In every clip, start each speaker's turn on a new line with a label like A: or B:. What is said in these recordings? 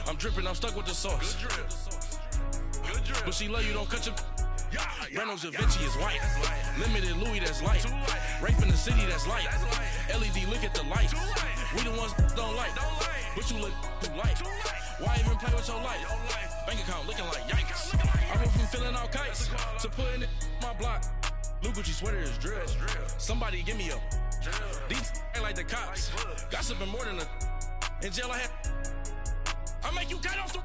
A: I'm dripping, I'm stuck with the sauce. Good drip. Good drip. But she love you, don't cut your... Reynolds Da Vinci is white. Limited Louis, that's light. Rape in the city, that's light. LED, look at the lights. We the ones don't like. But you look too light. Why even play with your life? Bank account looking like yikes. I went from filling out kites to putting it in my block. Blue Gucci sweater is drill. Somebody give me a these ain't like the cops. Gossiping more than a in jail I had. I make you cut off the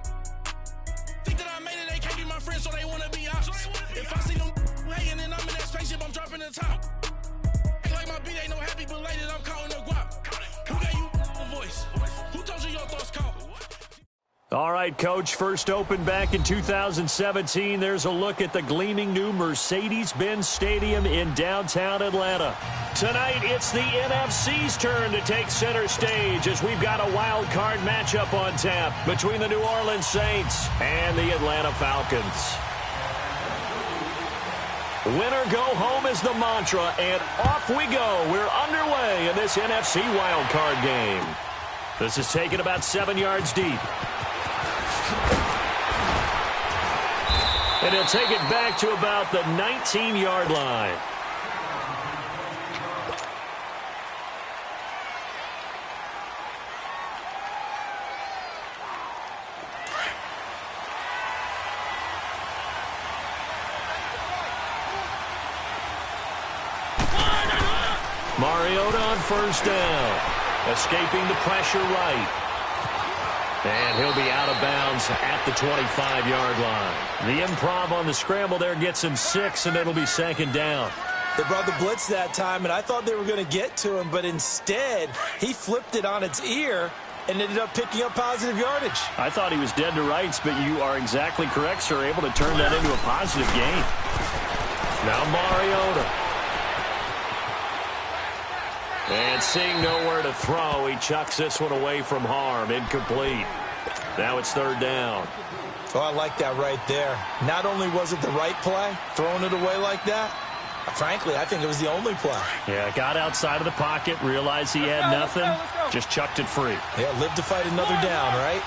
A: think that I made it, they can't be my friends, so they wanna be ops. If I see them hating and I'm in that spaceship, I'm dropping the top. Ain't like my beat ain't no happy, but later I'm counting the guap. Who gave you a voice? Who told you your thoughts count?
B: All right, Coach, first opened back in 2017. There's a look at the gleaming new Mercedes-Benz Stadium in downtown Atlanta. Tonight, it's the NFC's turn to take center stage as we've got a wild card matchup on tap between the New Orleans Saints and the Atlanta Falcons. Winner go home is the mantra, and off we go. We're underway in this NFC wild card game. This is taken about 7 yards deep. And he'll take it back to about the 19-yard line. Mariota on first down. Escaping the pressure right. And he'll be out of bounds at the 25-yard line. The improv on the scramble there gets him 6, and it'll be second down.
C: They brought the blitz that time, and I thought they were going to get to him, but instead, he flipped it on its ear and ended up picking up positive yardage.
B: I thought he was dead to rights, but you are exactly correct, sir. Able to turn that into a positive gain. Now Mariota. And seeing nowhere to throw, he chucks this one away from harm. Incomplete. Now it's third down.
C: Oh, I like that right there. Not only was it the right play, throwing it away like that, frankly, I think it was the only play.
B: Yeah, got outside of the pocket, realized he had nothing, just chucked it free.
C: Yeah, live to fight another down, right?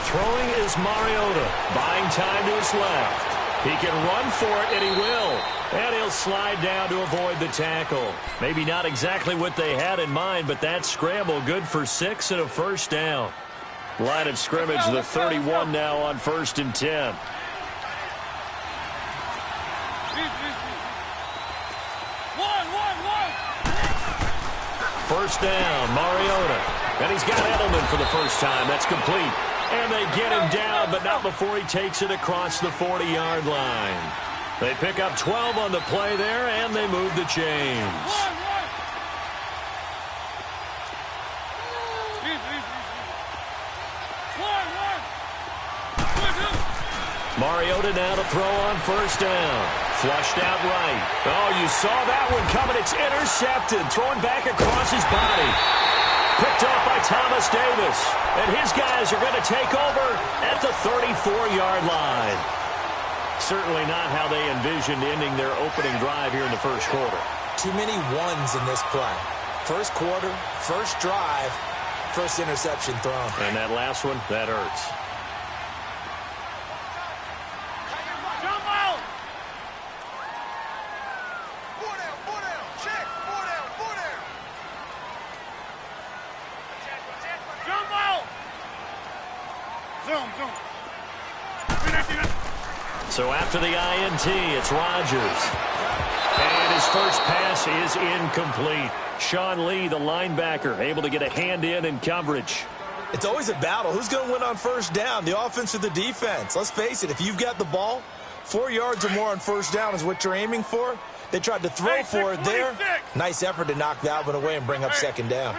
B: Throwing is Mariota, buying time to his left. He can run for it, and he will. And he'll slide down to avoid the tackle. Maybe not exactly what they had in mind, but that scramble good for 6 and a first down. Line of scrimmage, the 31 now on 1st and 10. First down, Mariota. And he's got Edelman for the first time. That's complete. And they get him down, but not before he takes it across the 40-yard line. They pick up 12 on the play there, and they move the chains. Mariota now to throw on first down. Flushed out right. Oh, you saw that one coming. It's intercepted. Thrown back across his body. Picked off by Thomas Davis. And his guys are going to take over at the 34-yard line. Certainly not how they envisioned ending their opening drive here in the first quarter.
C: Too many ones in this play. First quarter, first drive, first interception thrown.
B: And that last one, that hurts. So after the INT, it's Rodgers. And his first pass is incomplete. Sean Lee, the linebacker, able to get a hand in coverage.
C: It's always a battle. Who's going to win on first down, the offense or the defense? Let's face it, if you've got the ball, 4 yards or more on first down is what you're aiming for. They tried to throw for it there. Nice effort to knock that one away and bring up second down.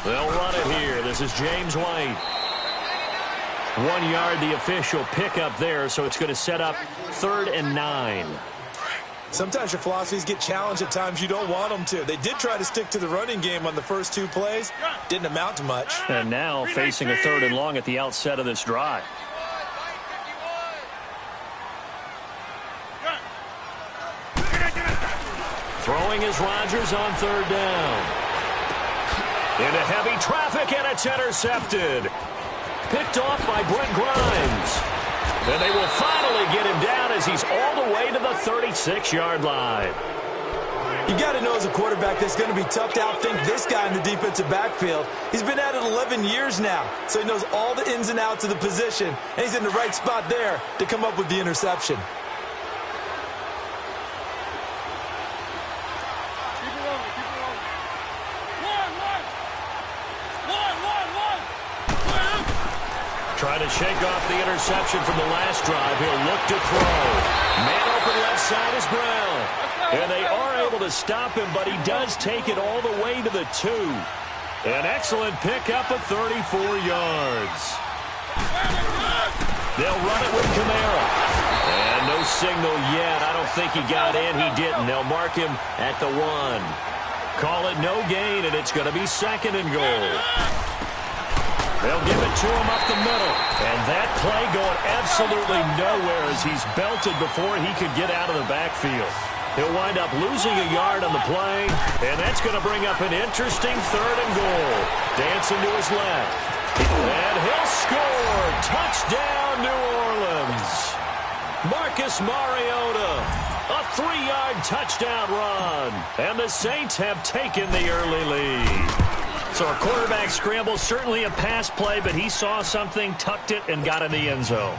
B: They'll run it here. This is James White. 1 yard, the official pickup there, so it's going to set up 3rd and 9.
C: Sometimes your philosophies get challenged at times you don't want them to. They did try to stick to the running game on the first 2 plays. Didn't amount to much.
B: And now facing a 3rd and long at the outset of this drive. Throwing is Rodgers on third down. Into heavy traffic, and it's intercepted. Picked off by Brent Grimes. And they will finally get him down as he's all the way to the 36-yard line.
C: You got to know as a quarterback that's going to be tough to outthink this guy in the defensive backfield. He's been at it 11 years now, so he knows all the ins and outs of the position, and he's in the right spot there to come up with the interception.
B: Trying to shake off the interception from the last drive. He'll look to throw. Man open left side is Brown. And they are able to stop him, but he does take it all the way to the 2. An excellent pickup of 34 yards. They'll run it with Kamara. And no signal yet. I don't think he got in. He didn't. They'll mark him at the 1. Call it no gain, and it's going to be 2nd and goal. They'll give it to him up the middle. And that play going absolutely nowhere as he's belted before he could get out of the backfield. He'll wind up losing a yard on the play, and that's going to bring up an interesting 3rd and goal. Dancing to his left. And he'll score. Touchdown, New Orleans. Marcus Mariota. A 3-yard touchdown run. And the Saints have taken the early lead. So a quarterback scramble, certainly a pass play, but he saw something, tucked it, and got in the end zone.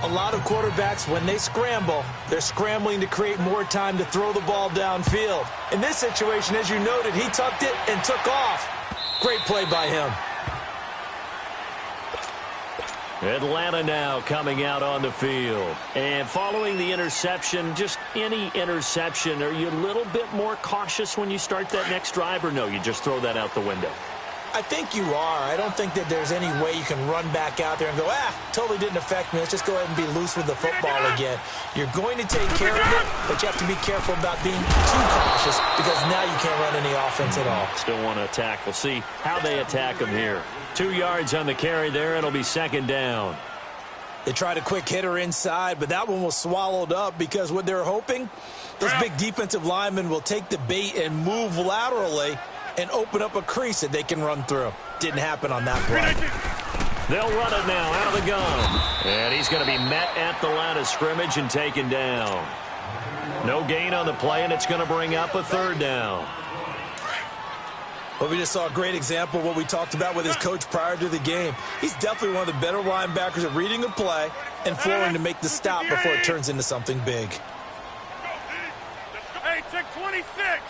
C: A lot of quarterbacks, when they scramble, they're scrambling to create more time to throw the ball downfield. In this situation, as you noted, he tucked it and took off. Great play by him.
B: Atlanta now coming out on the field. And following the interception, just any interception, are you a little bit more cautious when you start that next drive, or no, you just throw that out the window?
C: I think you are. I don't think that there's any way you can run back out there and go, totally didn't affect me. Let's just go ahead and be loose with the football again. You're going to take care of it, but you have to be careful about being too cautious because now you can't run any offense at all.
B: Still want to attack. We'll see how they attack him here. 2 yards on the carry there. It'll be 2nd down.
C: They tried a quick hitter inside, but that one was swallowed up because what they're hoping, those big defensive linemen will take the bait and move laterally and open up a crease that they can run through. Didn't happen on that play.
B: They'll run it now out of the gun. And he's going to be met at the line of scrimmage and taken down. No gain on the play, and it's going to bring up a 3rd down.
C: Well, we just saw a great example of what we talked about with his coach prior to the game. He's definitely one of the better linebackers at reading a play and flowing to make the stop before it turns into something big.
D: Hey, check 26.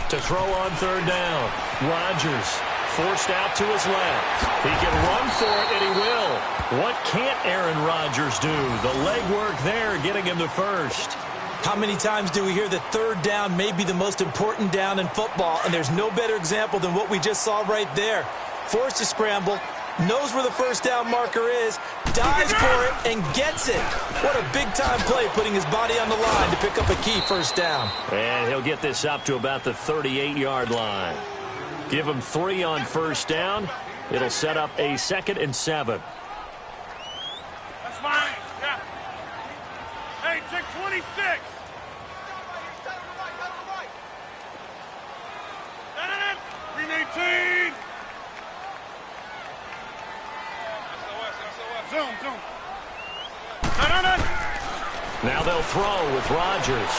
B: To throw on 3rd down. Rodgers forced out to his left. He can run for it, and he will. What can't Aaron Rodgers do? The legwork there getting him to 1st.
C: How many times do we hear that 3rd down may be the most important down in football, and there's no better example than what we just saw right there. Forced to scramble, knows where the 1st down marker is, dives for it, and gets it. What a big-time play, putting his body on the line to pick up a key 1st down.
B: And he'll get this up to about the 38-yard line. Give him 3 on 1st down. It'll set up a 2nd and 7.
D: That's fine. Yeah. Hey, check 26. 18. Zoom.
B: Now they'll throw with Rodgers.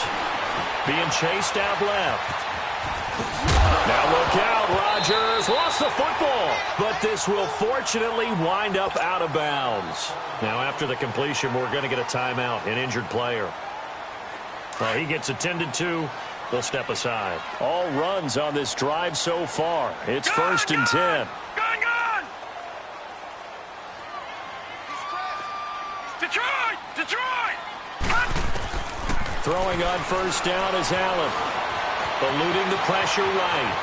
B: Being chased out left. Now look out, Rodgers lost the football, but this will fortunately wind up out of bounds. Now after the completion, we're going to get a timeout, an injured player. Well, he gets attended to. They'll step aside. All runs on this drive so far. It's 1st and 10.
D: Gun! Detroit!
B: Throwing on 1st down is Allen. Eluding the pressure right.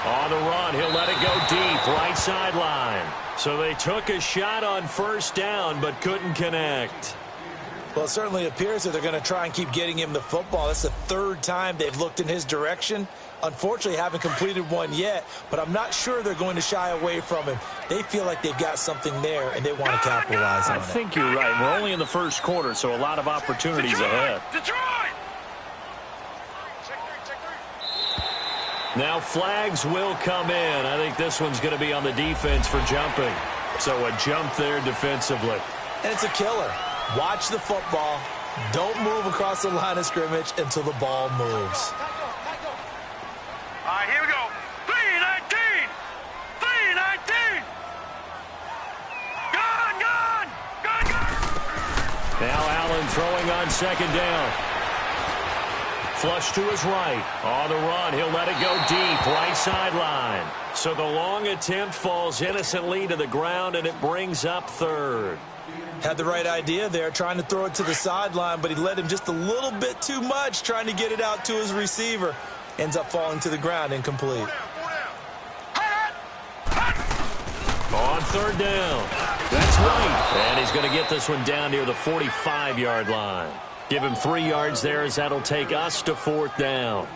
B: On the run, he'll let it go deep, right sideline. So they took a shot on 1st down, but couldn't connect.
C: Well, it certainly appears that they're going to try and keep getting him the football. That's the 3rd time they've looked in his direction. Unfortunately, haven't completed one yet, but I'm not sure they're going to shy away from him. They feel like they've got something there, and they want to capitalize on it.
B: I think you're right. We're only in the 1st quarter, so a lot of opportunities ahead.
D: Detroit!
B: Now flags will come in. I think this one's going to be on the defense for jumping. So a jump there defensively.
C: And it's a killer. Watch the football. Don't move across the line of scrimmage until the ball moves.
D: All right, here we go. 3-19. 3-19. Gone.
B: Now Allen throwing on second down. Flush to his right. On the run, he'll let it go deep, right sideline. So the long attempt falls innocently to the ground, and it brings up third.
C: Had the right idea there, trying to throw it to the sideline, but he let him just a little bit too much, trying to get it out to his receiver. Ends up falling to the ground, incomplete.
B: On third down. That's right. And he's going to get this one down near the 45-yard line. Give him 3 yards there, as that'll take us to fourth down.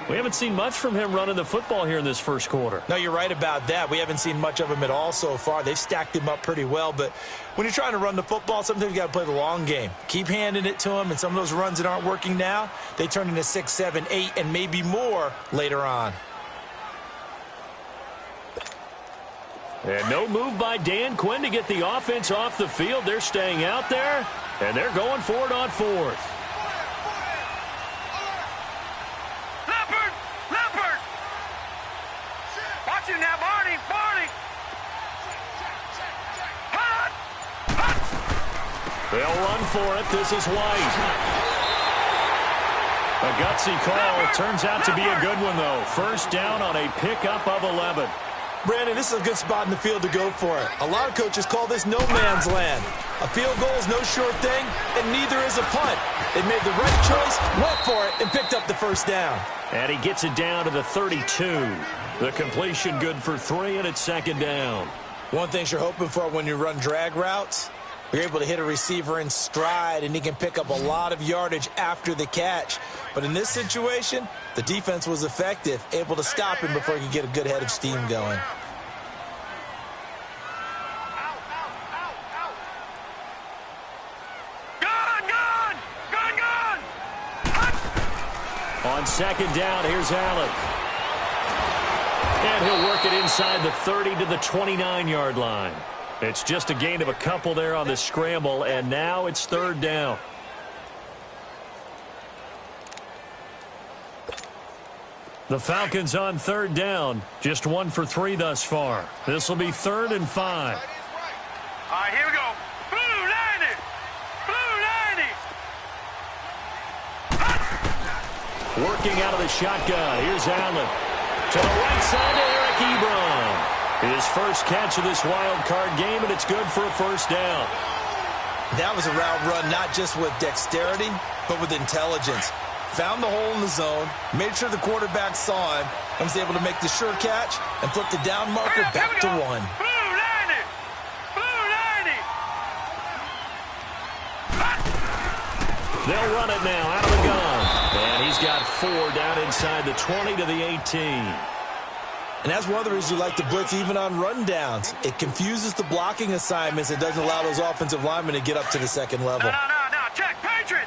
B: We haven't seen much from him running the football here in this first quarter.
C: No, you're right about that. We haven't seen much of him at all so far. They've stacked him up pretty well, but when you're trying to run the football, sometimes you got to play the long game. Keep handing it to him, and some of those runs that aren't working now, they turn into 6, 7, 8, and maybe more later on.
B: And no move by Dan Quinn to get the offense off the field. They're staying out there, and they're going for it on fourth.
D: Leopard. Watch him now, Barney.
B: They'll run for it. This is White. A gutsy call. Turns out to be a good one, though. First down on a pickup of 11.
C: Brandon, this is a good spot in the field to go for it. A lot of coaches call this no man's land. A field goal is no sure thing, and neither is a punt. They made the right choice, went for it, and picked up the first down.
B: And he gets it down to the 32. The completion good for 3, and it's second down.
C: One thing you're hoping for when you run drag routes, you're able to hit a receiver in stride, and he can pick up a lot of yardage after the catch. But in this situation, the defense was effective, able to stop him before he could get a good head of steam going.
D: Gone.
B: On second down, here's Allen. And he'll work it inside the 30 to the 29-yard line. It's just a gain of a couple there on the scramble, and now it's third down. The Falcons on third down. Just 1 for 3 thus far. This will be 3rd and 5.
D: All right, here we go. Blue 90.
B: Working out of the shotgun. Here's Allen. To the right side to Eric Ebron. His first catch of this wild card game, and it's good for a first down.
C: That was a route run not just with dexterity, but with intelligence. Found the hole in the zone, made sure the quarterback saw him, and was able to make the sure catch and flip the down marker back to 1.
D: Blue 90.
B: They'll run it now out of the gun. And he's got 4 down inside the 20 to the 18.
C: And that's one of the reasons you like to blitz even on rundowns. It confuses the blocking assignments. It doesn't allow those offensive linemen to get up to the second level.
D: No. Check. Patriot.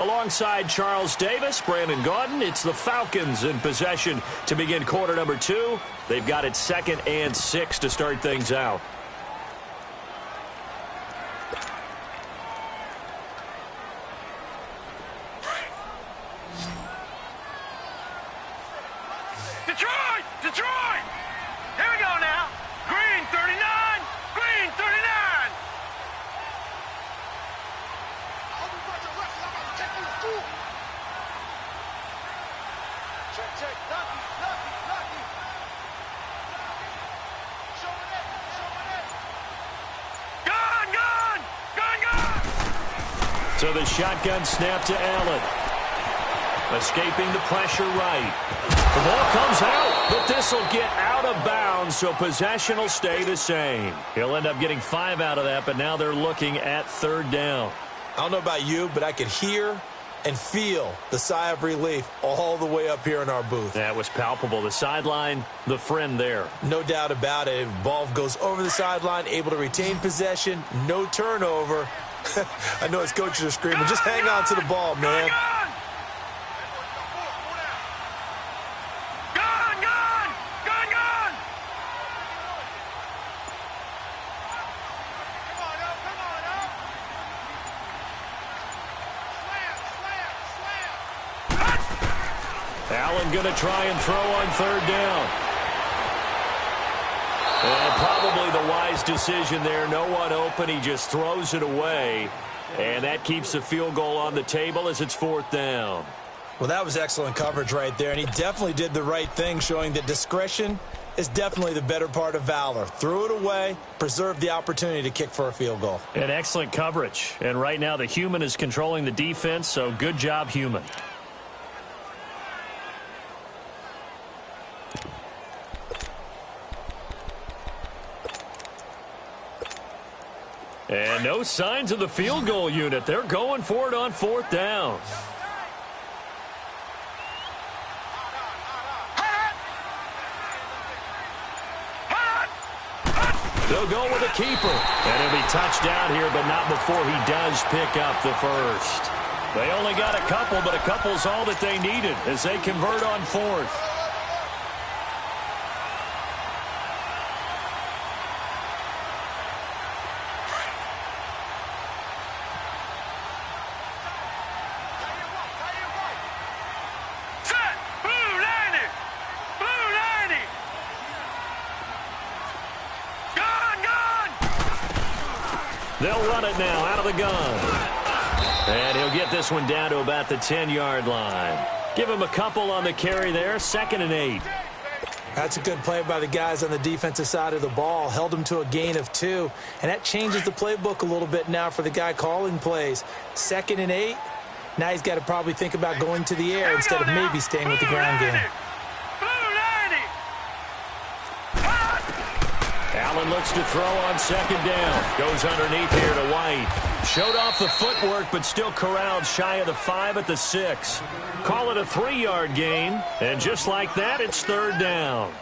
B: Alongside Charles Davis, Brandon Gaudin, it's the Falcons in possession to begin quarter number 2. They've got it 2nd and 6 to start things out.
D: Detroit. Here we go now. Green 39. Check. Lucky. Showing it. Gone.
B: So the shotgun snap to Allen. Escaping the pressure right. The ball comes out, but this will get out of bounds, so possession will stay the same. He'll end up getting 5 out of that, but now they're looking at third down.
C: I don't know about you, but I could hear and feel the sigh of relief all the way up here in our booth.
B: That was palpable. The sideline, the friend there.
C: No doubt about it. Ball goes over the sideline, able to retain possession, no turnover. I know his coaches are screaming, just hang on to the ball, man.
B: Allen going to try and throw on third down. And probably the wise decision there. No one open. He just throws it away. And that keeps the field goal on the table as it's fourth down.
C: Well, that was excellent coverage right there. And he definitely did the right thing, showing that discretion is definitely the better part of valor. Threw it away, preserved the opportunity to kick for a field goal.
B: And excellent coverage. And right now the human is controlling the defense, so good job, human. And no signs of the field goal unit. They're going for it on fourth down. They'll go with a keeper. And he'll be touched down here, but not before he does pick up the first. They only got a couple, but a couple's all that they needed as they convert on fourth. They'll run it now out of the gun. And he'll get this one down to about the 10-yard line. Give him a couple on the carry there, 2nd and 8.
C: That's a good play by the guys on the defensive side of the ball. Held him to a gain of 2. And that changes the playbook a little bit now for the guy calling plays. 2nd and 8. Now he's got to probably think about going to the air instead of maybe staying with the ground game.
B: Allen looks to throw on 2nd down. Goes underneath here to White. Showed off the footwork, but still corralled shy of the 5 at the 6. Call it a 3-yard gain. And just like that, it's 3rd down.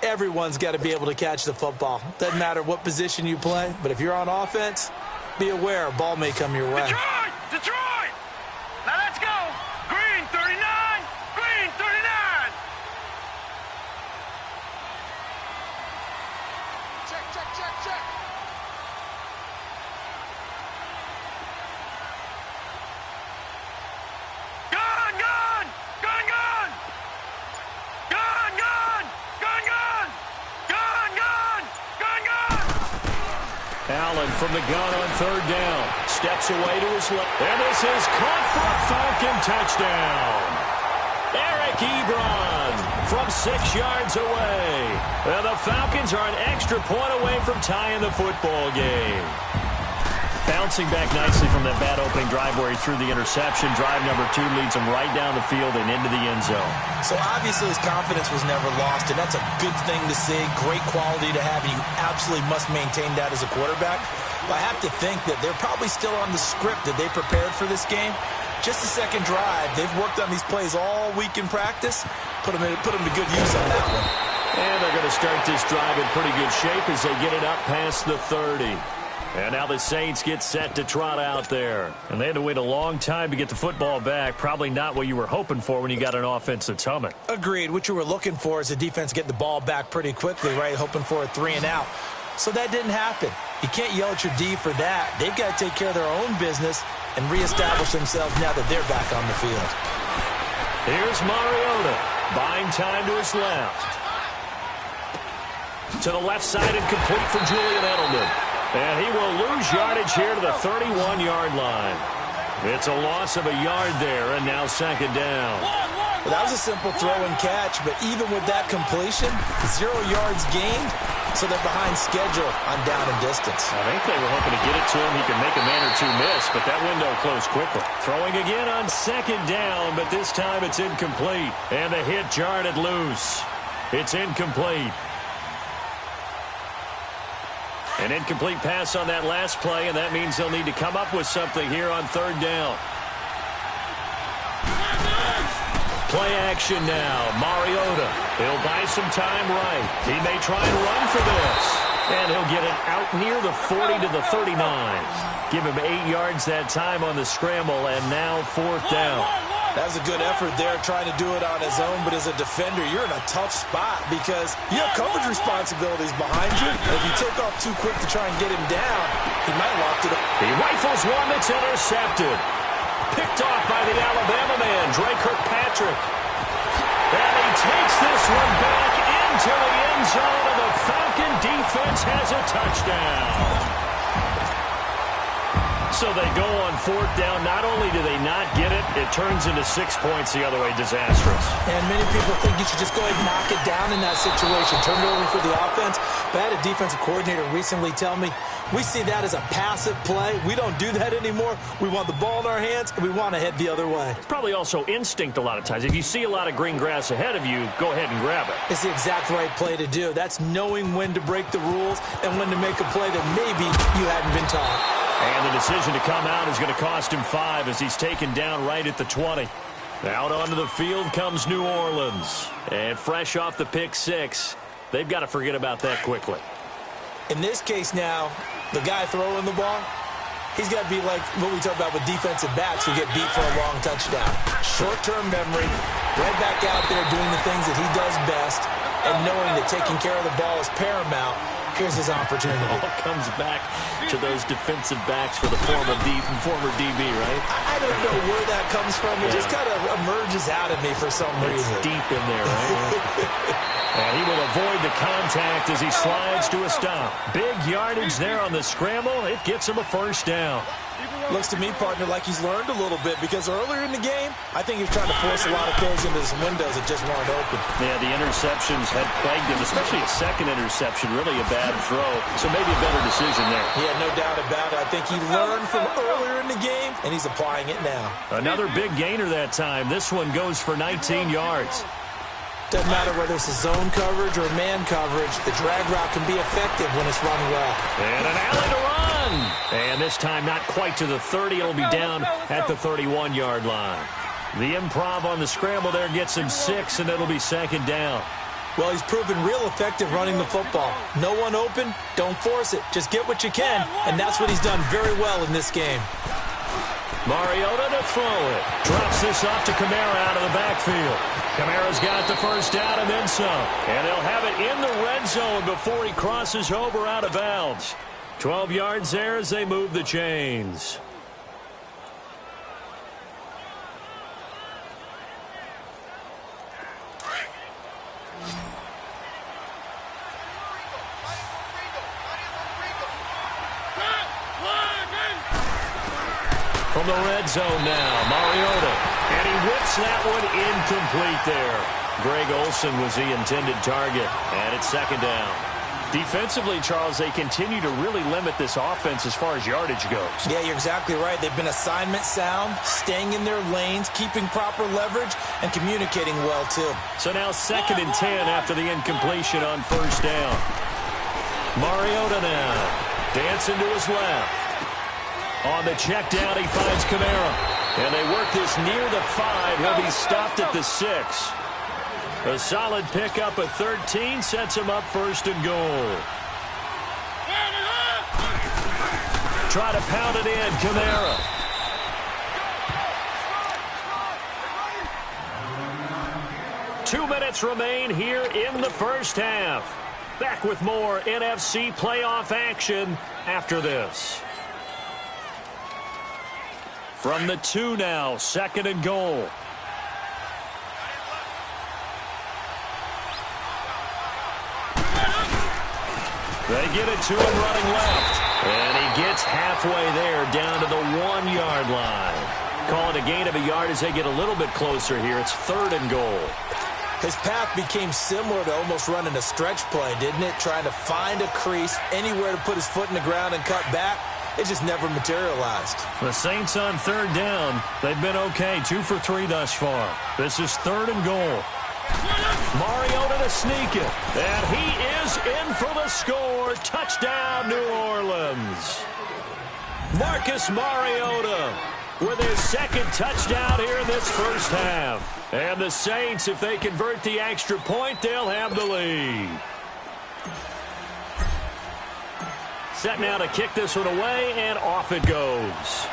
C: Everyone's got to be able to catch the football. Doesn't matter what position you play, but if you're on offense, be aware a ball may come your way.
D: Detroit! Detroit! Now let's go! Green 39! Green 39! Check, check, check, check. Gun, gun! Gun, gun! Gun, gun! Gun, gun! Gun, gun! Gun, gun!
B: Allen from the gun on 3rd down. Steps away to his left. And this is caught for a Falcon touchdown. Eric Ebron from 6 yards away. And the Falcons are an extra point away from tying the football game. Bouncing back nicely from that bad opening drive where he threw the interception. Drive number 2 leads him right down the field and into the end zone.
C: So obviously his confidence was never lost, and that's a good thing to see. Great quality to have, and you absolutely must maintain that as a quarterback. But I have to think that they're probably still on the script that they prepared for this game. Just the second drive. They've worked on these plays all week in practice. Put them to good use on that one.
B: And they're going to start this drive in pretty good shape as they get it up past the 30. And now the Saints get set to trot out there. And they had to wait a long time to get the football back. Probably not what you were hoping for when you got an offense that's humming.
C: Agreed. What you were looking for is the defense get the ball back pretty quickly, right? Hoping for a 3 and out. So that didn't happen. You can't yell at your D for that. They've got to take care of their own business and reestablish themselves now that they're back on the field.
B: Here's Mariota. Buying time to his left. To the left side and complete for Julian Edelman. And he will lose yardage here to the 31-yard line. It's a loss of a yard there, and now 2nd down.
C: Well, that was a simple throw and catch, but even with that completion, 0 yards gained, so they're behind schedule on down and distance.
B: I think they were hoping to get it to him. He could make a man or 2 miss, but that window closed quickly. Throwing again on 2nd down, but this time it's incomplete. And the hit jarred it loose. It's incomplete. An incomplete pass on that last play, and that means they'll need to come up with something here on 3rd down. Play action now. Mariota. He'll buy some time right. He may try and run for this. And he'll get it out near the 40 to the 39. Give him 8 yards that time on the scramble, and now 4th down.
C: That was a good effort there, trying to do it on his own, but as a defender, you're in a tough spot because you have coverage responsibilities behind you. And if you take off too quick to try and get him down, he might lock it up.
B: He rifles one that's intercepted. Picked off by the Alabama man, Dre Kirkpatrick. And he takes this one back into the end zone, and the Falcon defense has a touchdown. So they go on 4th down. Not only do they not get it, it turns into 6 points the other way. Disastrous.
C: And many people think you should just go ahead and knock it down in that situation. Turn it over for the offense. But I had a defensive coordinator recently tell me, we see that as a passive play. We don't do that anymore. We want the ball in our hands, and we want to head the other way.
B: It's probably also instinct a lot of times. If you see a lot of green grass ahead of you, go ahead and grab it.
C: It's the exact right play to do. That's knowing when to break the rules and when to make a play that maybe you hadn't been taught.
B: And the decision to come out is going to cost him 5 as he's taken down right at the 20. Out onto the field comes New Orleans. And fresh off the pick 6, they've got to forget about that quickly.
C: In this case now, the guy throwing the ball, he's got to be like what we talk about with defensive backs who get beat for a long touchdown. Short-term memory, right back out there doing the things that he does best, and knowing that taking care of the ball is paramount. Here's his opportunity.
B: All comes back to those defensive backs for the former DB, right?
C: I don't know where that comes from. It just kind of emerges out of me for some reason.
B: It's deep in there, right? And he will avoid the contact as he slides to a stop. Big yardage there on the scramble. It gets him a 1st down.
C: Looks to me, partner, like he's learned a little bit because earlier in the game, I think he was trying to force a lot of throws into some windows that just weren't open.
B: Yeah, the interceptions had plagued him, especially a second interception, really a bad throw. So maybe a better decision there.
C: Yeah, no doubt about it. I think he learned from earlier in the game, and he's applying it now.
B: Another big gainer that time. This one goes for 19 yards.
C: Doesn't matter whether it's a zone coverage or man coverage, the drag route can be effective when it's run well.
B: And an alley to run. And this time not quite to the 30. It'll be down at the 31-yard line. The improv on the scramble there gets him 6, and it'll be 2nd down.
C: Well, he's proven real effective running the football. No one open, don't force it. Just get what you can, and that's what he's done very well in this game.
B: Mariota to throw it. Drops this off to Kamara out of the backfield. Kamara's got the 1st down and then some. And they'll have it in the red zone before he crosses over out of bounds. 12 yards there as they move the chains. From the red zone now, Mariota. And he whips that one incomplete there. Greg Olsen was the intended target. And it's 2nd down. Defensively, Charles, they continue to really limit this offense as far as yardage goes.
C: Yeah, you're exactly right. They've been assignment sound, staying in their lanes, keeping proper leverage, and communicating well, too.
B: So now 2nd and 10 after the incompletion on 1st down. Mariota now. Dancing to his left. On the check down, he finds Kamara. And they work this near the 5. He'll be stopped at the 6. A solid pickup at 13 sets him up 1st and goal. Try to pound it in, Kamara. Two minutes remain here in the 1st half. Back with more NFC playoff action after this. From the 2 now, 2nd and goal. They get it to him running left. And he gets halfway there down to the 1-yard line. Call it a gain of a yard as they get a little bit closer here. It's 3rd and goal.
C: His path became similar to almost running a stretch play, didn't it? Trying to find a crease, anywhere to put his foot in the ground and cut back. It just never materialized.
B: The Saints on 3rd down. They've been okay, 2 for 3 thus far. This is 3rd and goal. Mariota to sneak it. And he is in for the score. Touchdown, New Orleans. Marcus Mariota with his 2nd touchdown here in this 1st half. And the Saints, if they convert the extra point, they'll have the lead. Set now to kick this one away, and off it goes.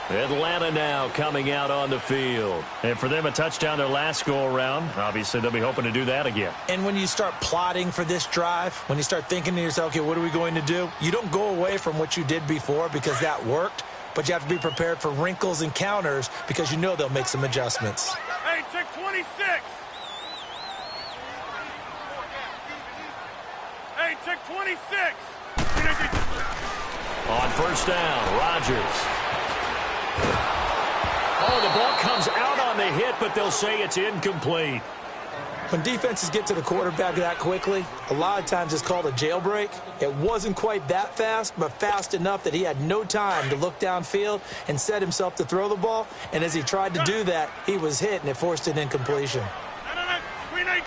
B: Atlanta now coming out on the field. And for them, a touchdown their last go-around. Obviously, they'll be hoping to do that again.
C: And when you start plotting for this drive, when you start thinking to yourself, okay, what are we going to do? You don't go away from what you did before because that worked, but you have to be prepared for wrinkles and counters because you know they'll make some adjustments.
D: Hey, check 26. Hey, check 26.
B: On first down, Rodgers. Oh, the ball comes out on the hit, but they'll say it's incomplete.
C: When defenses get to the quarterback that quickly, a lot of times it's called a jailbreak. It wasn't quite that fast, but fast enough that he had no time to look downfield and set himself to throw the ball. And as he tried to do that, he was hit, and it forced an incompletion.
D: Green 18.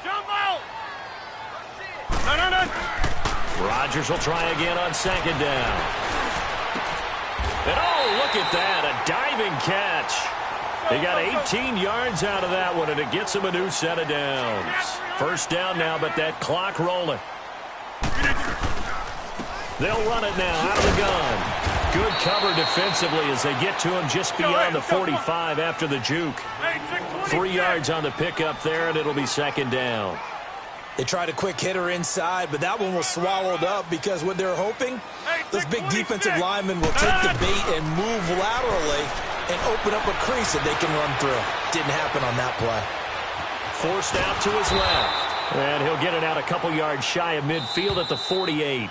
D: Jump out.
B: Rodgers will try again on second down. And oh, look at that, a diving catch. He got 18 yards out of that one, and it gets him a new set of downs. First down now, but that clock rolling. They'll run it now out of the gun. Good cover defensively as they get to him just beyond the 45 after the juke. 3 yards on the pickup there, and it'll be second down.
C: They tried a quick hitter inside, but that one was swallowed up because what they're hoping, those big defensive linemen will take the bait and move laterally and open up a crease that they can run through. Didn't happen on that play.
B: Forced out to his left. And he'll get it out a couple yards shy of midfield at the 48.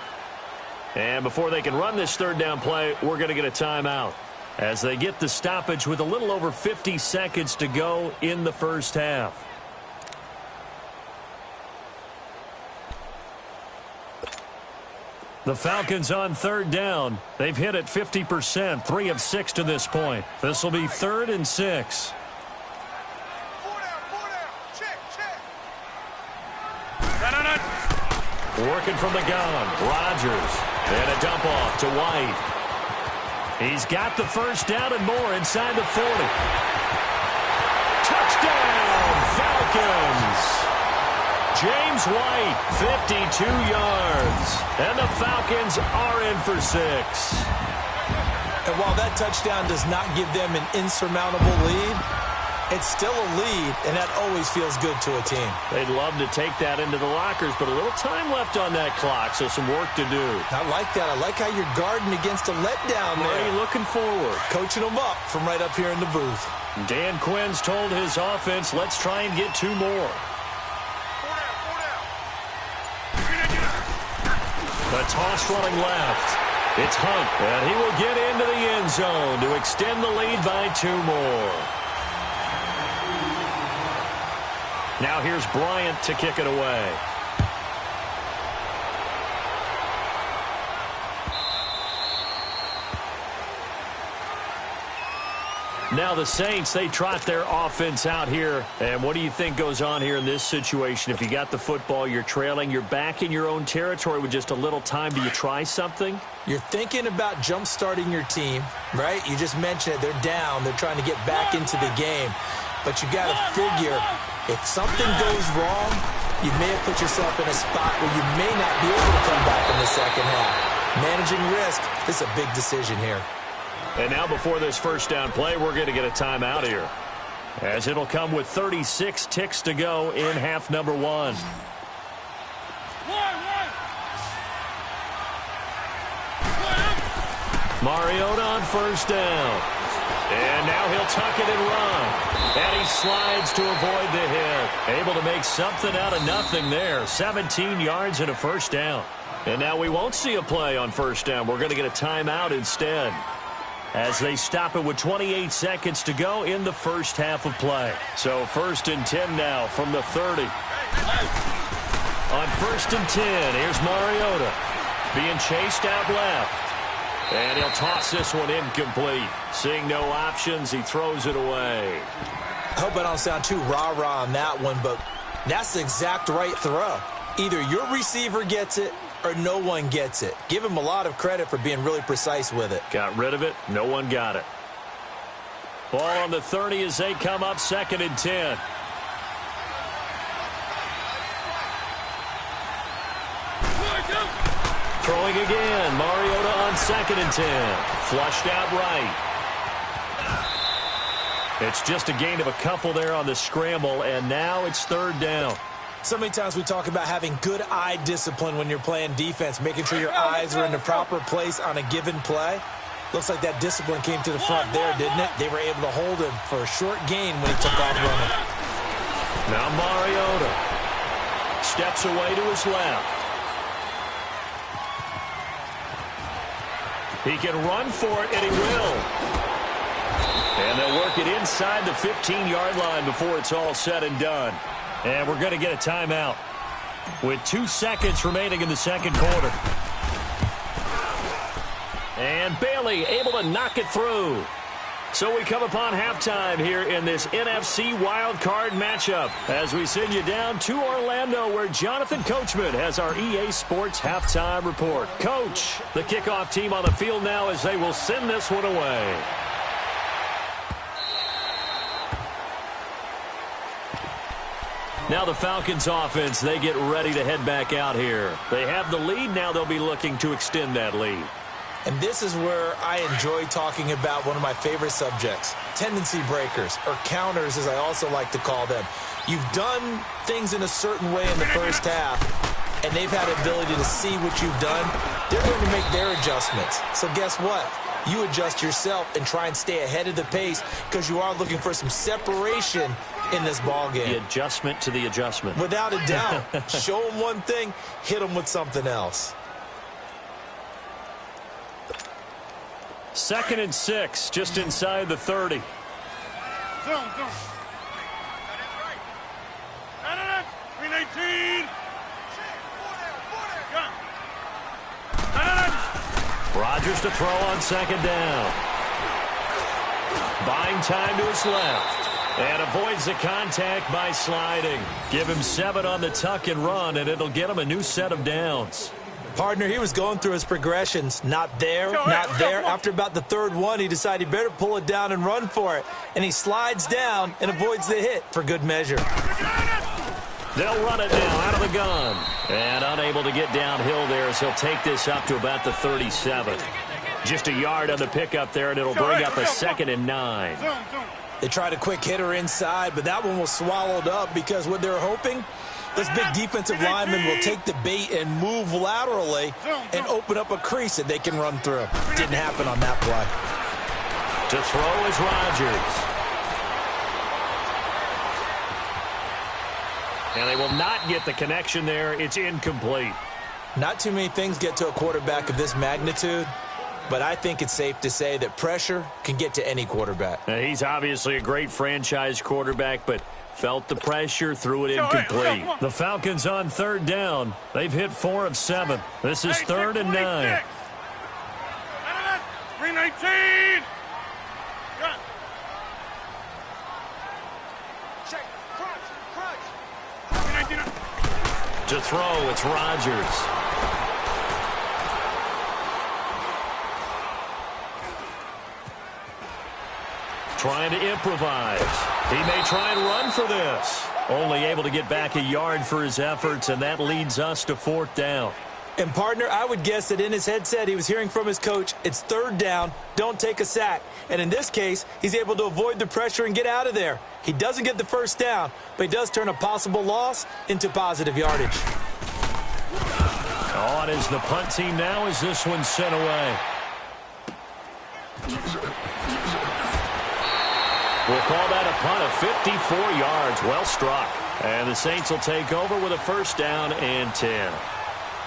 B: And before they can run this third down play, we're going to get a timeout as they get the stoppage with a little over 50 seconds to go in the first half. The Falcons on third down. They've hit it 50%, 3 of 6 to this point. This will be 3rd and 6. Working from the gun, Rodgers. And a dump off to White. He's got the first down and more inside the 40. Touchdown, Falcons! James White, 52 yards. And the Falcons are in for 6.
C: And while that touchdown does not give them an insurmountable lead, it's still a lead, and that always feels good to a team.
B: They'd love to take that into the lockers, but a little time left on that clock, so some work to do.
C: I like that. I like how you're guarding against a letdown there.
B: Already looking forward.
C: Coaching them up from right up here in the booth.
B: Dan Quinn's told his offense, let's try and get 2 more. The toss running left. It's Hunt, and he will get into the end zone to extend the lead by 2 more. Now here's Bryant to kick it away. Now the Saints, they trot their offense out here. And what do you think goes on here in this situation? If you got the football, you're trailing, you're back in your own territory with just a little time. Do you try something?
C: You're thinking about jump-starting your team, right? You just mentioned it. They're down. They're trying to get back into the game. But you got to figure, if something goes wrong, you may have put yourself in a spot where you may not be able to come back in the second half. Managing risk, this is a big decision here.
B: And now before this first down play, we're going to get a timeout here, as it'll come with 36 ticks to go in half number 1. Mariota on first down. And now he'll tuck it and run. And he slides to avoid the hit. Able to make something out of nothing there. 17 yards and a first down. And now we won't see a play on first down. We're going to get a timeout instead, as they stop it with 28 seconds to go in the first half of play. So 1st and 10 now from the 30. On 1st and 10, here's Mariota being chased out left. And he'll toss this one incomplete. Seeing no options, he throws it away.
C: I hope I don't sound too rah-rah on that one, but that's the exact right throw. Either your receiver gets it or no one gets it. Give him a lot of credit for being really precise with it.
B: Got rid of it. No one got it. Ball on the 30 as they come up 2nd and 10. Throwing again. Mariota on 2nd and 10. Flushed out right. It's just a gain of a couple there on the scramble, and now it's 3rd down.
C: So many times we talk about having good eye discipline when you're playing defense, making sure your eyes are in the proper place on a given play. Looks like that discipline came to the front there, didn't it? They were able to hold him for a short gain when he took off running.
B: Now Mariota steps away to his left. He can run for it, and he will. And they'll work it inside the 15-yard line before it's all said and done. And we're going to get a timeout with 2 seconds remaining in the 2nd quarter. And Bailey able to knock it through. So we come upon halftime here in this NFC wildcard matchup as we send you down to Orlando where Jonathan Coachman has our EA Sports halftime report. Coach, the kickoff team on the field now as they will send this one away. Now the Falcons offense, they get ready to head back out here. They have the lead. Now they'll be looking to extend that lead.
C: And this is where I enjoy talking about one of my favorite subjects, tendency breakers, or counters as I also like to call them. You've done things in a certain way in the first half, and they've had the ability to see what you've done. They're going to make their adjustments. So guess what? You adjust yourself and try and stay ahead of the pace because you are looking for some separation in this ball game.
B: The adjustment to the adjustment.
C: Without a doubt. Show them one thing, hit them with something else.
B: 2nd and 6, just inside the 30.
D: Zone. Green 18.
B: Rodgers to throw on 2nd down. Buying time to his left. And avoids the contact by sliding. Give him 7 on the tuck and run, and it'll get him a new set of downs.
C: Partner, he was going through his progressions. Not there, not there. After about the 3rd one, he decided he better pull it down and run for it. And he slides down and avoids the hit for good measure.
B: They'll run it now out of the gun. And unable to get downhill there, so he'll take this up to about the 37. Just a yard on the pickup there, and it'll bring up a 2nd and 9.
C: They tried a quick hitter inside, but that one was swallowed up because what they're hoping, this big defensive lineman will take the bait and move laterally and open up a crease that they can run through. Didn't happen on that play.
B: To throw is Rodgers. And they will not get the connection there. It's incomplete.
C: Not too many things get to a quarterback of this magnitude, but I think it's safe to say that pressure can get to any quarterback.
B: Now, he's obviously a great franchise quarterback, but felt the pressure, threw it incomplete. The Falcons on 3rd down. They've hit 4 of 7. This is 3rd and 9.
D: Green 19.
B: To throw, it's Rodgers. Trying to improvise. He may try and run for this. Only able to get back a yard for his efforts, and that leads us to 4th down.
C: And, partner, I would guess that in his headset he was hearing from his coach, it's 3rd down, don't take a sack. And in this case, he's able to avoid the pressure and get out of there. He doesn't get the 1st down, but he does turn a possible loss into positive yardage.
B: On is the punt team now as this one's sent away. We'll call that a punt of 54 yards. Well struck. And the Saints will take over with a 1st down and 10.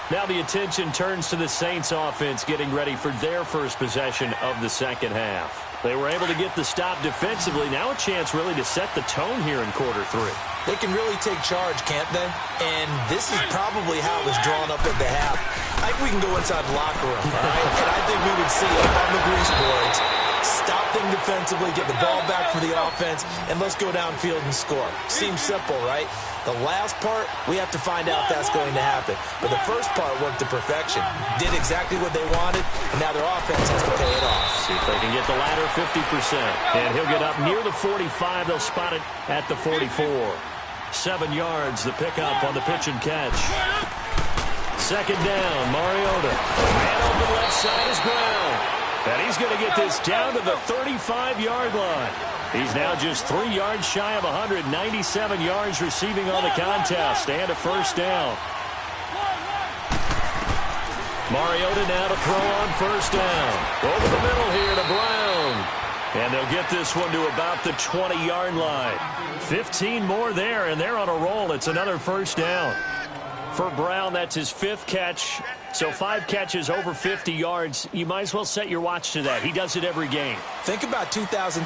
B: Now the attention turns to the Saints offense getting ready for their first possession of the 2nd half. They were able to get the stop defensively. Now a chance really to set the tone here in quarter 3.
C: They can really take charge, can't they? And this is probably how it was drawn up at the half. I think we can go inside the locker room, all right? And I think we would see on the grease boards, stop them defensively, get the ball back for the offense, and let's go downfield and score. Seems simple, right? The last part, we have to find out that's going to happen. But the first part worked to perfection. Did exactly what they wanted, and now their offense has to pay it off.
B: See if they can get the latter 50%. And he'll get up near the 45. They'll spot it at the 44. 7 yards, the pickup on the pitch and catch. Second down, Mariota. Man open left side is Brown. And he's going to get this down to the 35-yard line. He's now just 3 yards shy of 197 yards receiving on the contest. And a first down. Mariota now to throw on first down. Over the middle here to Brown. And they'll get this one to about the 20-yard line. 15 more there, and they're on a roll. It's another first down. For Brown, that's his 5th catch. So 5 catches over 50 yards. You might as well set your watch to that. He does it every game.
C: Think about 2013.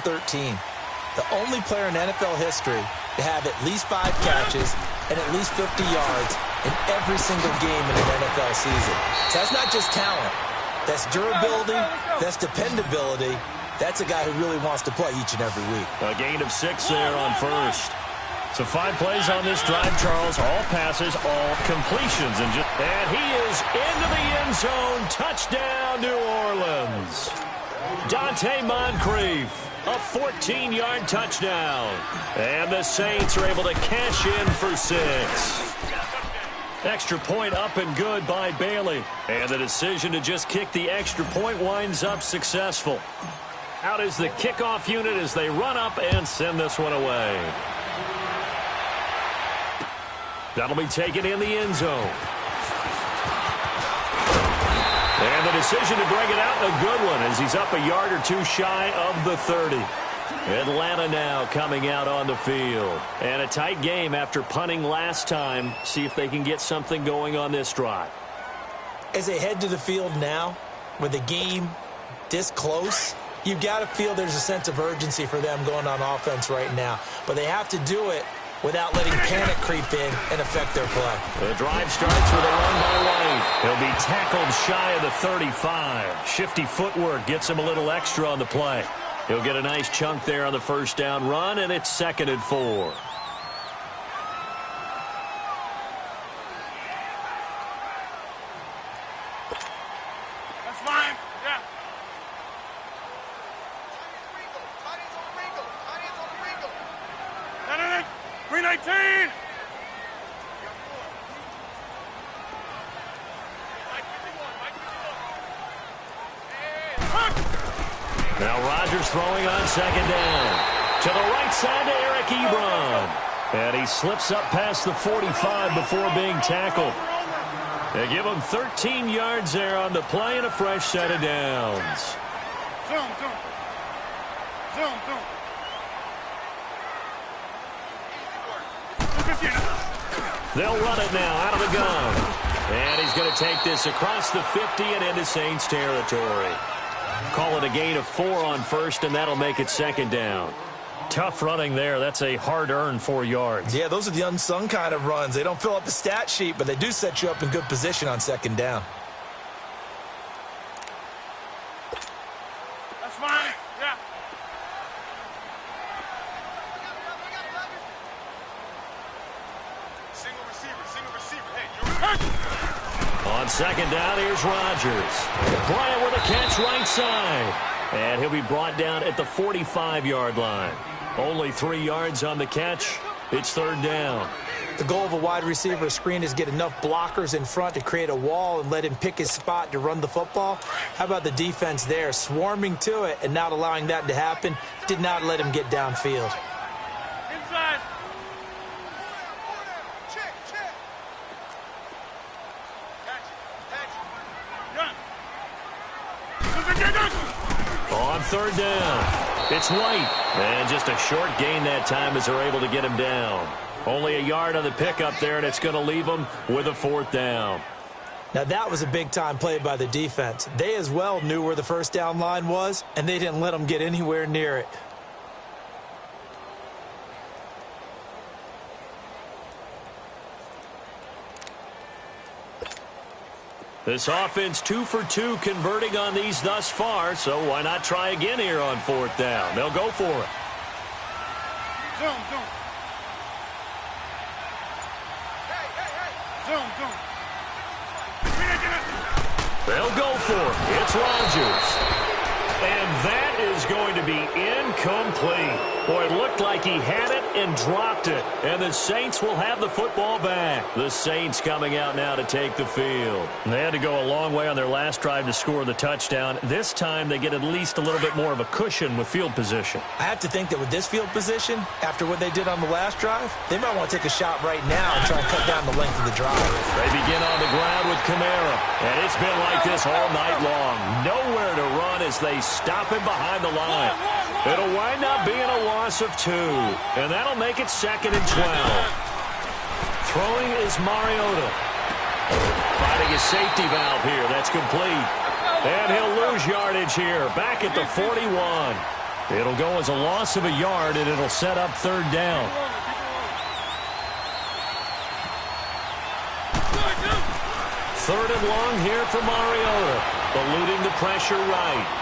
C: The only player in NFL history to have at least 5 catches and at least 50 yards in every single game in an NFL season. So that's not just talent. That's durability. That's dependability. That's a guy who really wants to play each and every week.
B: A gain of 6 there on first. So 5 plays on this drive, Charles. All passes, all completions. And he is into the end zone. Touchdown, New Orleans. Dante Moncrief, a 14-yard touchdown. And the Saints are able to cash in for 6. Extra point up and good by Bailey. And the decision to just kick the extra point winds up successful. Out is the kickoff unit as they run up and send this one away. That'll be taken in the end zone. And the decision to bring it out, a good one, as he's up a yard or 2 shy of the 30. Atlanta now coming out on the field. And a tight game after punting last time. See if they can get something going on this drive.
C: As they head to the field now, with the game this close, you've got to feel there's a sense of urgency for them going on offense right now. But they have to do it without letting panic creep in and affect their play.
B: The drive starts with a run by White. He'll be tackled shy of the 35. Shifty footwork gets him a little extra on the play. He'll get a nice chunk there on the first down run, and it's 2nd and 4.
D: That's fine. Yeah. 319.
B: Now Rodgers throwing on 2nd down. To the right side to Eric Ebron. And he slips up past the 45 before being tackled. They give him 13 yards there on the play and a fresh set of downs.
D: Zoom.
B: They'll run it now out of the gun. And he's going to take this across the 50 and into Saints territory. Call it a gain of 4 on first, and that'll make it 2nd down. Tough running there. That's a hard-earned 4 yards.
C: Yeah, those are the unsung kind of runs. They don't fill up the stat sheet, but they do set you up in good position on 2nd down.
D: That's fine. Yeah. Single receiver. Hey, you're
B: On 2nd down, here's Rodgers. Bryant with a catch right side. And he'll be brought down at the 45-yard line. Only 3 yards on the catch. It's 3rd down.
C: The goal of a wide receiver screen is get enough blockers in front to create a wall and let him pick his spot to run the football. How about the defense there? Swarming to it and not allowing that to happen. Did not let him get downfield.
D: inside.
B: On 3rd down, it's White. And just a short gain that time as they're able to get him down. Only a yard on the pickup there, and it's going to leave them with a 4th down.
C: Now, that was a big-time play by the defense. They as well knew where the first down line was, and they didn't let them get anywhere near it.
B: This offense 2 for 2 converting on these thus far, so why not try again here on 4th down? They'll go for it.
D: Zoom, zoom. Zoom, zoom.
B: They'll go for it. It's Rodgers. And that is going to be incomplete. Boy, it looked like he had it and dropped it. And the Saints will have the football back. The Saints coming out now to take the field. They had to go a long way on their last drive to score the touchdown. This time they get at least a little bit more of a cushion with field position.
C: I have to think that with this field position, after what they did on the last drive, they might want to take a shot right now and try and cut down the length of the drive.
B: They begin on the ground with Kamara. And it's been like this all night long. Nowhere to run as they stop him behind the line. It'll wind up being a loss of 2. And that'll make it 2nd and 12. Throwing is Mariota. Finding his safety valve here. That's complete. And he'll lose yardage here. Back at the 41. It'll go as a loss of a yard, and it'll set up 3rd down. 3rd and long here for Mariota. Eluding the pressure right.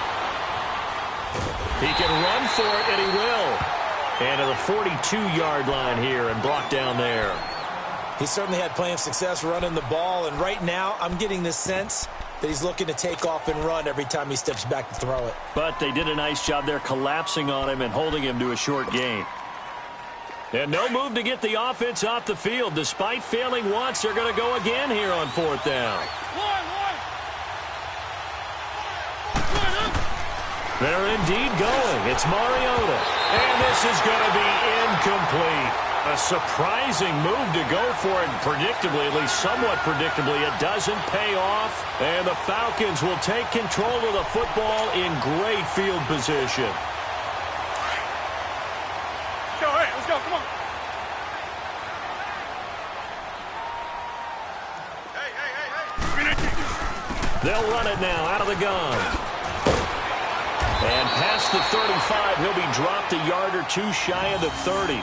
B: He can run for it, and he will. And to the 42-yard line here and brought down there.
C: He certainly had plenty of success running the ball, and right now I'm getting this sense that he's looking to take off and run every time he steps back to throw it.
B: But they did a nice job there collapsing on him and holding him to a short gain. And no move to get the offense off the field. Despite failing once, they're going to go again here on 4th down. They're indeed going. It's Mariota. And this is going to be incomplete. A surprising move to go for it. Predictably, at least somewhat predictably, it doesn't pay off. And the Falcons will take control of the football in great field position.
D: Go, hey, let's go, come on. Hey.
B: They'll run it now out of the gun. And past the 35, he'll be dropped a yard or 2 shy of the 30.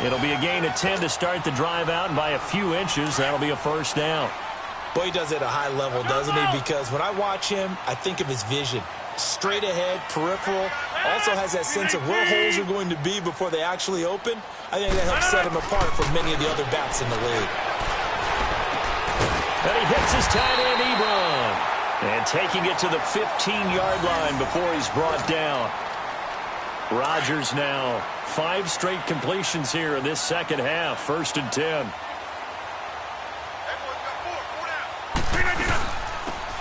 B: It'll be a gain of 10 to start the drive out, and by a few inches, that'll be a 1st down.
C: Boy, he does it at a high level, doesn't he? Because when I watch him, I think of his vision. Straight ahead, peripheral, also has that sense of where holes are going to be before they actually open. I think that helps set him apart from many of the other backs in the league.
B: And he hits his tight end, Ebron. And taking it to the 15-yard line before he's brought down. Rodgers now 5 straight completions here in this 2nd half. 1st and 10.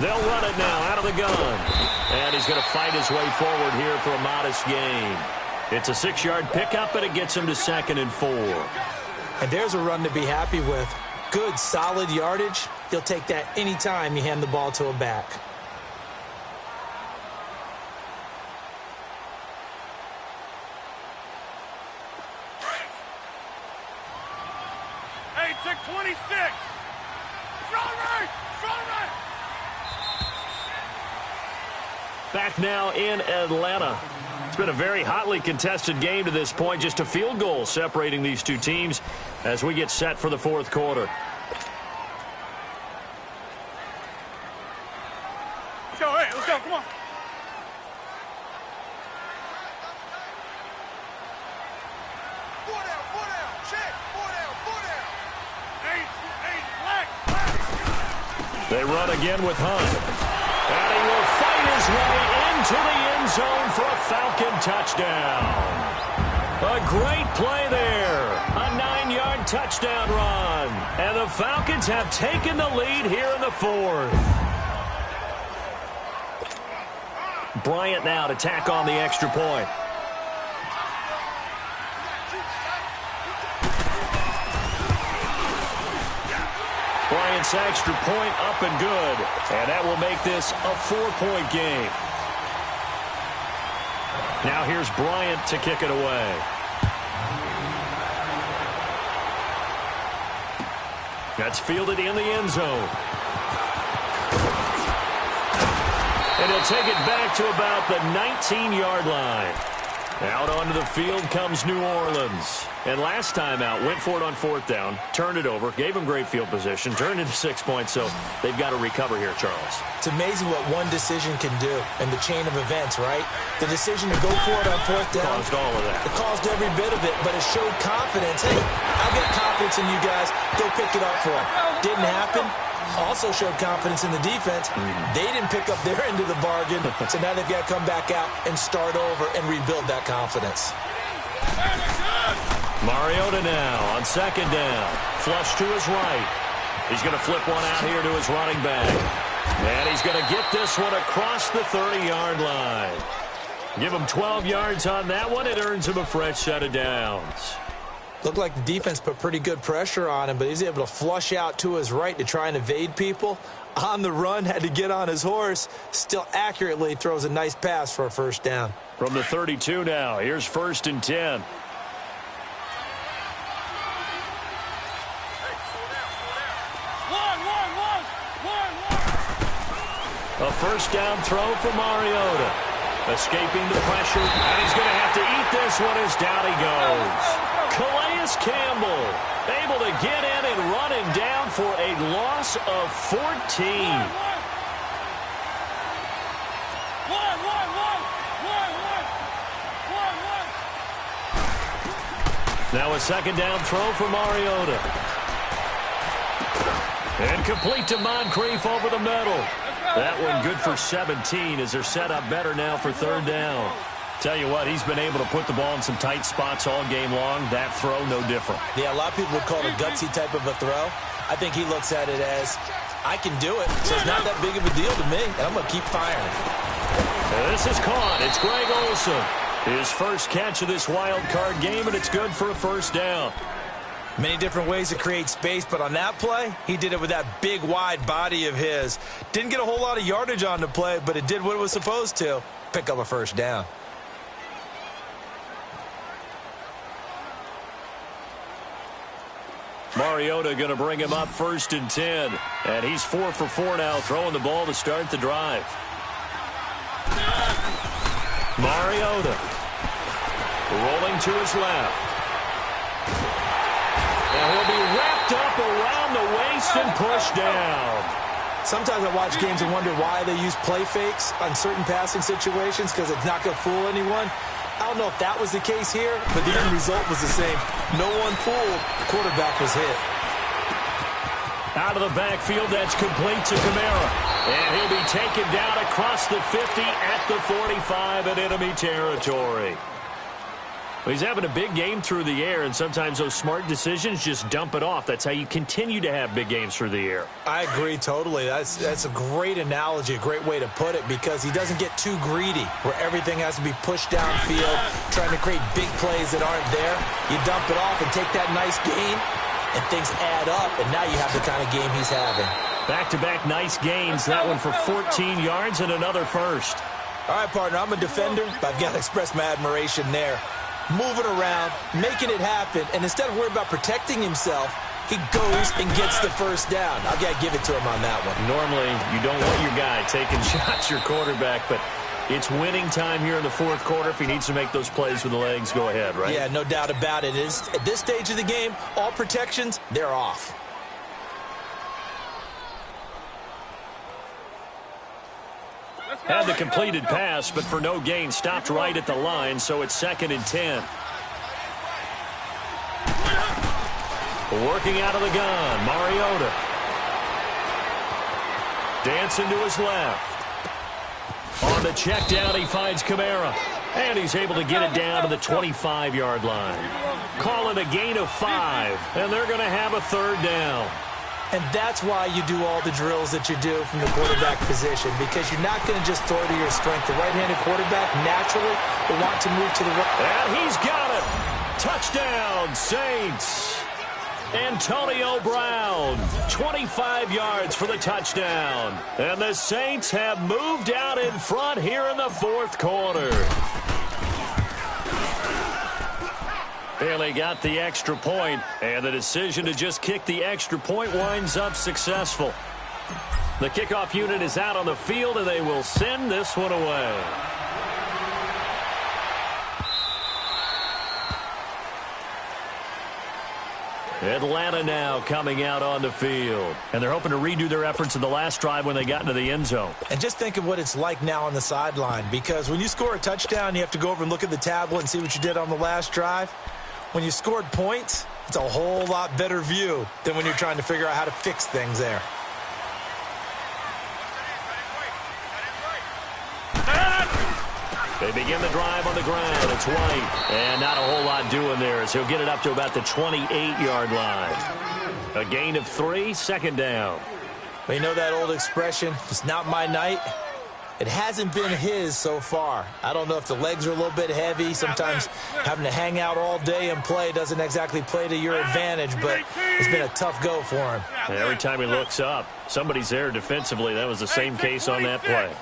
B: They'll run it now out of the gun. And he's going to fight his way forward here for a modest gain. It's a 6-yard pickup, and it gets him to 2nd and 4.
C: And there's a run to be happy with. Good, solid yardage. He'll take that anytime you hand the ball to a back.
D: Hey, check 26. Strong right.
B: Back now in Atlanta. It's been a very hotly contested game to this point. Just a field goal separating these two teams as we get set for the 4th quarter.
D: Go, hey, let's go, come on. Four down, check, four down. Hey, flex.
B: They run again with Hunt. And he will fight his way into the end zone for a Falcon touchdown. A great play there. A 9-yard touchdown run. And the Falcons have taken the lead here in the 4th. Bryant now to tack on the extra point. Bryant's extra point up and good. And that will make this a 4-point game. Now here's Bryant to kick it away. That's fielded in the end zone. And he'll take it back to about the 19-yard line. Out onto the field comes New Orleans. And last time out, went for it on 4th down, turned it over, gave them great field position, turned into 6 points, so they've got to recover here, Charles.
C: It's amazing what one decision can do in the chain of events, right? The decision to go for it on 4th down.
B: Caused all of that.
C: It caused every bit of it, but it showed confidence. Hey, I've got confidence in you guys. Go pick it up for them. Didn't happen. Also showed confidence in the defense. They didn't pick up their end of the bargain, so now they've got to come back out and start over and rebuild that confidence.
B: Mariota now on 2nd down. Flush to his right. He's going to flip one out here to his running back. And he's going to get this one across the 30-yard line. Give him 12 yards on that one. It earns him a fresh set of downs.
C: Looked like the defense put pretty good pressure on him, but he's able to flush out to his right to try and evade people. On the run, had to get on his horse. Still accurately throws a nice pass for a 1st down.
B: From the 32 now, here's 1st and 10. A 1st down throw for Mariota. Escaping the pressure, and he's going to have to eat this one as down he goes. Calais Campbell able to get in and run him down for a loss of 14. Now a 2nd down throw for Mariota. And complete to Moncrief over the middle. That one good for 17 as they're set up better now for 3rd down. Tell you what, he's been able to put the ball in some tight spots all game long. That throw, no different.
C: Yeah, a lot of people would call it a gutsy type of a throw. I think he looks at it as, I can do it, so it's not that big of a deal to me, and I'm going to keep firing.
B: And this is caught. It's Greg Olsen. His first catch of this wild card game, and it's good for a 1st down.
C: Many different ways to create space, but on that play, he did it with that big, wide body of his. Didn't get a whole lot of yardage on the play, but it did what it was supposed to. Pick up a 1st down.
B: Mariota going to bring him up 1st and 10. And he's 4 for 4 now, throwing the ball to start the drive. Mariota rolling to his left. And he'll be wrapped up around the waist and pushed down.
C: Sometimes I watch games and wonder why they use play fakes on certain passing situations, because it's not going to fool anyone. I don't know if that was the case here, but the end result was the same. No one fooled. The quarterback was hit.
B: Out of the backfield, that's complete to Kamara. And he'll be taken down across the 50 at the 45 in enemy territory. Well, he's having a big game through the air, and sometimes those smart decisions just dump it off. That's how you continue to have big games through the air. I
C: agree totally. That's a great analogy, a great way to put it, because he doesn't get too greedy where everything has to be pushed downfield, trying to create big plays that aren't there. You dump it off and take that nice gain, and things add up, and now you have the kind of game he's having.
B: Back-to-back nice gains. That one for 14 yards and another 1st.
C: All right, partner, I'm a defender, but I've got to express my admiration there. Moving around, making it happen, and instead of worrying about protecting himself, he goes and gets the 1st down. I've got to give it to him on that one.
B: Normally, you don't want your guy taking shots, your quarterback, but it's winning time here in the 4th quarter. If he needs to make those plays with the legs, go ahead, right?
C: Yeah, no doubt about it. At this stage of the game, all protections, they're off.
B: Had the completed pass, but for no gain, stopped right at the line, so it's 2nd and 10. Working out of the gun, Mariota. Dancing to his left. On the check down, he finds Kamara. And he's able to get it down to the 25-yard line. Call it a gain of 5, and they're going to have a 3rd down.
C: And that's why you do all the drills that you do from the quarterback position, because you're not going to just throw to your strength. The right-handed quarterback naturally will want to move to the right.
B: And he's got it. Touchdown, Saints. Antonio Brown, 25 yards for the touchdown. And the Saints have moved out in front here in the 4th quarter. Bailey got the extra point, and the decision to just kick the extra point winds up successful. The kickoff unit is out on the field, and they will send this one away. Atlanta now coming out on the field. And they're hoping to redo their efforts in the last drive when they got into the end zone.
C: And just think of what it's like now on the sideline, because when you score a touchdown, you have to go over and look at the tablet and see what you did on the last drive. When you scored points, it's a whole lot better view than when you're trying to figure out how to fix things there.
B: They begin the drive on the ground. It's White. And not a whole lot doing there as he'll get it up to about the 28-yard line. A gain of 3, second down.
C: Well, you know that old expression, it's not my night? It hasn't been his so far. I don't know if the legs are a little bit heavy. Sometimes having to hang out all day and play doesn't exactly play to your advantage, but it's been a tough go for him.
B: And every time he looks up, somebody's there defensively. That was the same case on that play.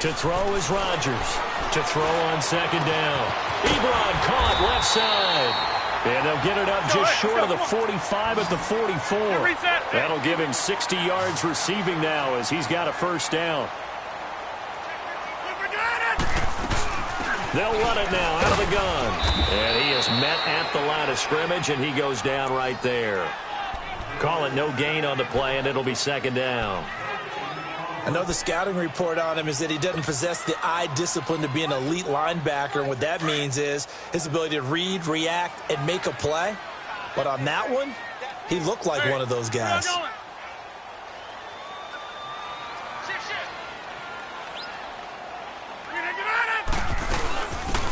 B: To throw is Rodgers. To throw on second down. Ebron caught left side. And they'll get it up just short of the 45 at the 44. That'll give him 60 yards receiving now as he's got a first down. They'll run it now out of the gun. And he is met at the line of scrimmage, and he goes down right there. Call it no gain on the play, and it'll be second down.
C: I know the scouting report on him is that he doesn't possess the eye discipline to be an elite linebacker. And what that means is his ability to read, react, and make a play. But on that one, he looked like one of those guys.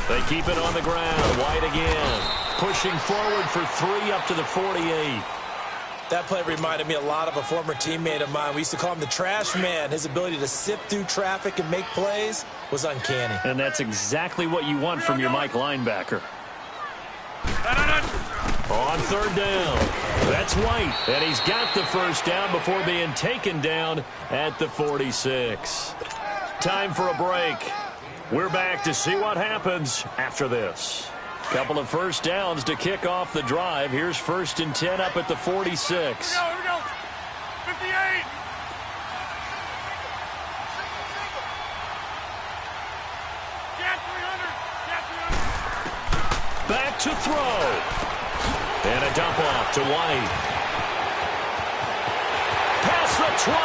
B: They keep it on the ground. White again. Pushing forward for 3 up to the 48.
C: That play reminded me a lot of a former teammate of mine. We used to call him the trash man. His ability to sift through traffic and make plays was uncanny.
B: And that's exactly what you want from your Mike linebacker. On third down, that's White. And he's got the first down before being taken down at the 46. Time for a break. We're back to see what happens after this. Couple of first downs to kick off the drive. Here's 1st and 10 up at the 46.
D: Here we go. 58.
B: Back to throw. And a dump off to White. Past the 20.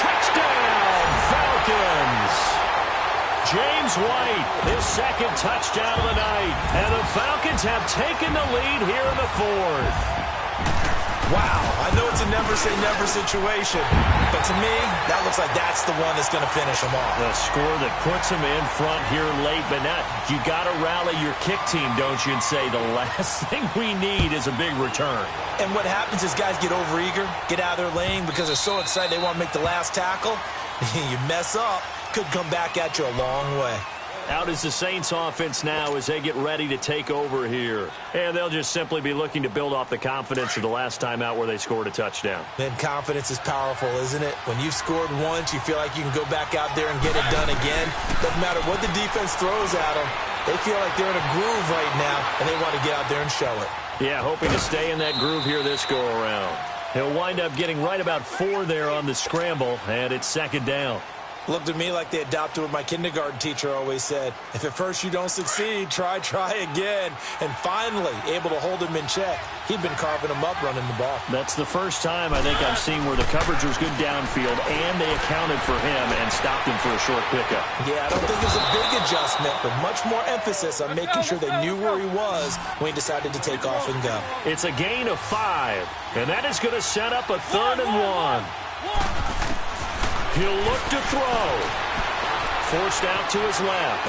B: Touchdown, Falcons. James White, his second touchdown of the night. And the Falcons have taken the lead here in the 4th.
C: Wow, I know it's a never-say-never situation, but to me, that looks like that's the one that's going to finish them off.
B: The score that puts them in front here late, but now you got to rally your kick team, don't you, and say the last thing we need is a big return.
C: And what happens is guys get overeager, get out of their lane because they're so excited they want to make the last tackle. You mess up, could come back at you a long way.
B: Out is the Saints offense now as they get ready to take over here. And they'll just simply be looking to build off the confidence of the last time out where they scored a touchdown.
C: Then confidence is powerful, isn't it? When you've scored once, you feel like you can go back out there and get it done again. Doesn't matter what the defense throws at them. They feel like they're in a groove right now, and they want to get out there and show it.
B: Yeah, hoping to stay in that groove here this go-around. He'll wind up getting right about 4 there on the scramble, and it's second down.
C: Looked at me like they adopted what my kindergarten teacher always said. If at first you don't succeed, try again. And finally, able to hold him in check. He'd been carving him up running the ball.
B: That's the first time I think I've seen where the coverage was good downfield and they accounted for him and stopped him for a short pickup.
C: Yeah, I don't think it was a big adjustment, but much more emphasis on making sure they knew where he was when he decided to take off and go.
B: It's a gain of 5, and that is going to set up a 3rd and 1. He'll look to throw. Forced out to his left.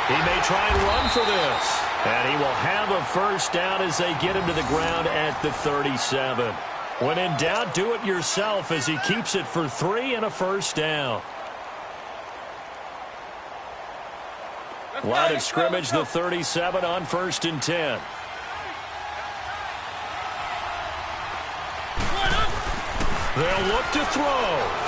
B: He may try and run for this. And he will have a first down as they get him to the ground at the 37. When in doubt, do it yourself as he keeps it for 3 and a first down. Line of scrimmage, the 37 on 1st and 10. They'll look to throw.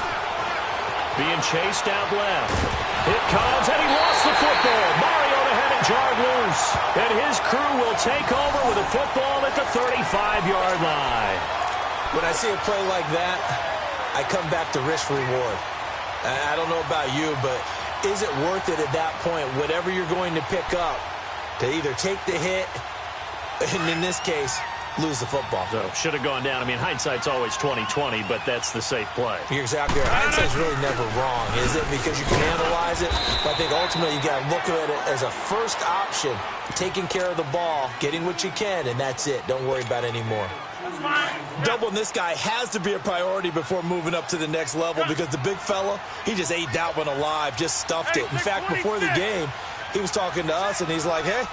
B: Being chased out left. It comes, and he lost the football. Mariota had it jarred loose. And his crew will take over with a football at the 35-yard line.
C: When I see a play like that, I come back to risk reward. I don't know about you, but is it worth it at that point, whatever you're going to pick up, to either take the hit, and in this case, lose the football?
B: So, should have gone down. I mean, hindsight's always 20/20, but that's the safe play.
C: You're exactly right. Hindsight's really never wrong, is it? Because you can analyze it. But I think ultimately you got to look at it as a first option, taking care of the ball, getting what you can, and that's it. Don't worry about it anymore. Doubling this guy has to be a priority before moving up to the next level, because the big fella, he just ate that one alive, just stuffed it. In fact, before the game, he was talking to us, and he's like, hey,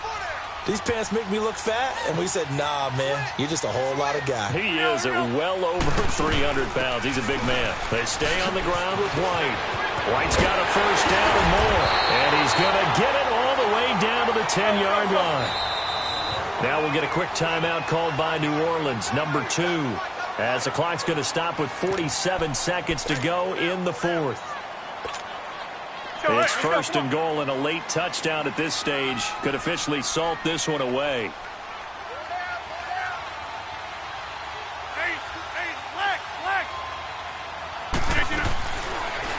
C: these pants make me look fat? And we said, nah, man, you're just a whole lot of guy.
B: He is at well over 300 pounds. He's a big man. They stay on the ground with White. White's got a first down and more, and he's going to get it all the way down to the 10-yard line. Now we'll get a quick timeout called by New Orleans, number 2, as the clock's going to stop with 47 seconds to go in the fourth. It's first and goal, and a late touchdown at this stage could officially salt this one away.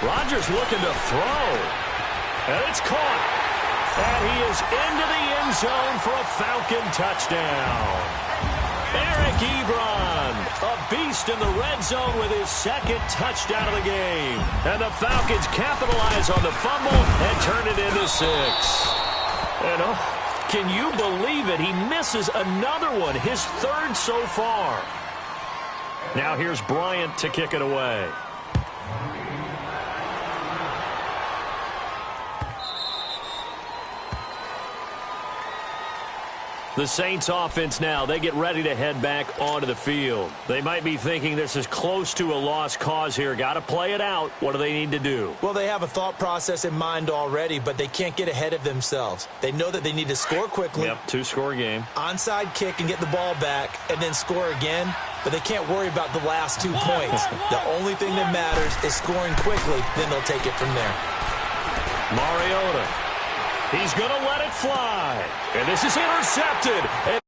B: Rodgers looking to throw, and it's caught. And he is into the end zone for a Falcon touchdown. Eric Ebron, a beast in the red zone with his second touchdown of the game. And the Falcons capitalize on the fumble and turn it into 6. And can you believe it? He misses another one, his third so far. Now here's Bryant to kick it away. The Saints offense now, they get ready to head back onto the field. They might be thinking this is close to a lost cause here. Got to play it out. What do they need to do?
C: Well, they have a thought process in mind already, but they can't get ahead of themselves. They know that they need to score quickly.
B: Yep, 2-score game.
C: Onside kick and get the ball back and then score again, but they can't worry about the last 2 points. The only thing that matters is scoring quickly, then they'll take it from there.
B: Mariota. He's going to let it fly. And this is intercepted. And